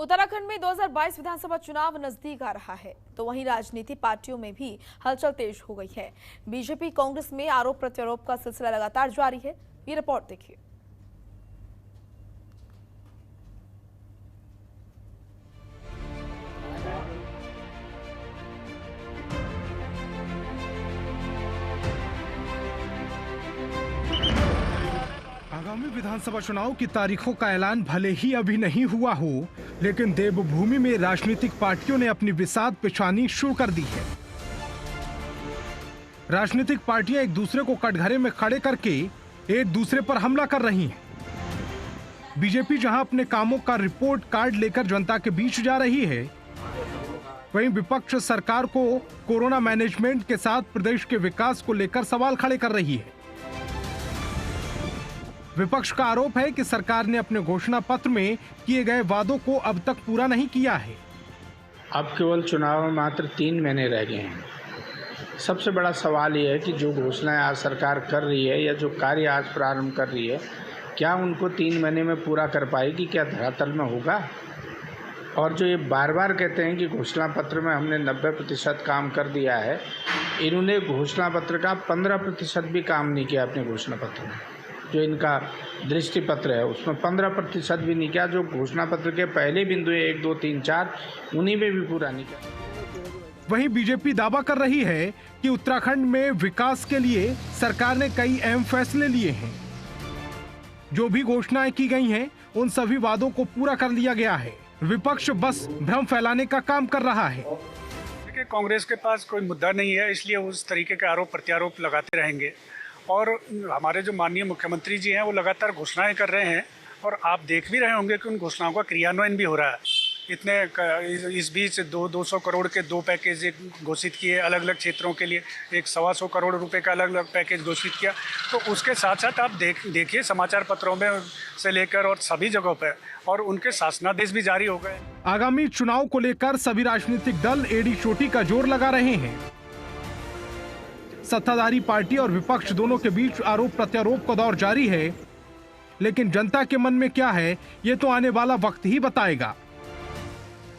उत्तराखंड में 2022 विधानसभा चुनाव नजदीक आ रहा है, तो वहीं राजनीतिक पार्टियों में भी हलचल तेज हो गई है। बीजेपी कांग्रेस में आरोप प्रत्यारोप का सिलसिला लगातार जारी है। ये रिपोर्ट देखिए। आगामी विधानसभा चुनाव की तारीखों का ऐलान भले ही अभी नहीं हुआ हो, लेकिन देवभूमि में राजनीतिक पार्टियों ने अपनी बिसात पिछानी शुरू कर दी है। राजनीतिक पार्टियां एक दूसरे को कटघरे में खड़े करके एक दूसरे पर हमला कर रही हैं। बीजेपी जहां अपने कामों का रिपोर्ट कार्ड लेकर जनता के बीच जा रही है, वहीं विपक्ष सरकार को कोरोना मैनेजमेंट के साथ प्रदेश के विकास को लेकर सवाल खड़े कर रही है। विपक्ष का आरोप है कि सरकार ने अपने घोषणा पत्र में किए गए वादों को अब तक पूरा नहीं किया है। अब केवल चुनाव में मात्र 3 महीने रह गए हैं। सबसे बड़ा सवाल यह है कि जो घोषणाएं आज सरकार कर रही है या जो कार्य आज प्रारंभ कर रही है, क्या उनको 3 महीने में पूरा कर पाएगी? क्या धरातल में होगा? और जो ये बार बार कहते हैं कि घोषणा पत्र में हमने 90% काम कर दिया है, इन्होंने घोषणा पत्र का 15% भी काम नहीं किया अपने घोषणा पत्र में। जो इनका दृष्टि पत्र है उसमें 15% भी नहीं किया। जो घोषणा पत्र के पहले बिंदु 1, 2, 3, 4 उन्हीं में भी पूरा नहीं किया। वहीं बीजेपी दावा कर रही है कि उत्तराखंड में विकास के लिए सरकार ने कई अहम फैसले लिए हैं। जो भी घोषणाएं की गई हैं, उन सभी वादों को पूरा कर लिया गया है। विपक्ष बस भ्रम फैलाने का काम कर रहा है। देखिए, कांग्रेस के पास कोई मुद्दा नहीं है, इसलिए उस तरीके के आरोप प्रत्यारोप लगाते रहेंगे। और हमारे जो माननीय मुख्यमंत्री जी हैं वो लगातार घोषणाएं कर रहे हैं, और आप देख भी रहे होंगे कि उन घोषणाओं का क्रियान्वयन भी हो रहा है। इस बीच 200 करोड़ के 2 पैकेज घोषित किए अलग अलग क्षेत्रों के लिए, एक 125 करोड़ रुपए का अलग अलग पैकेज घोषित किया। तो उसके साथ साथ आप देखिए समाचार पत्रों में से लेकर और सभी जगहों पर, और उनके शासनादेश भी जारी हो गए। आगामी चुनाव को लेकर सभी राजनीतिक दल एड़ी चोटी का जोर लगा रहे हैं। सत्ताधारी पार्टी और विपक्ष दोनों के बीच आरोप प्रत्यारोप का दौर जारी है, लेकिन जनता के मन में क्या है, ये तो आने वाला वक्त ही बताएगा।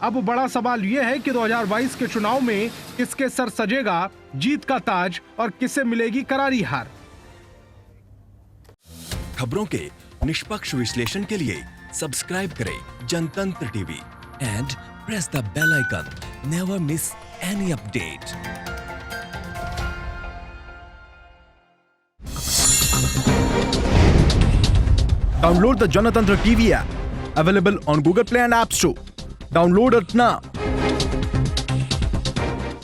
अब बड़ा सवाल यह है कि 2022 के चुनाव में किसके सर सजेगा जीत का ताज और किसे मिलेगी करारी हार। खबरों के निष्पक्ष विश्लेषण के लिए सब्सक्राइब करें Janatantra TV and press the bell icon. Never miss any update. Download the Janatantra TV app, available on Google Play and App Store. Download it now.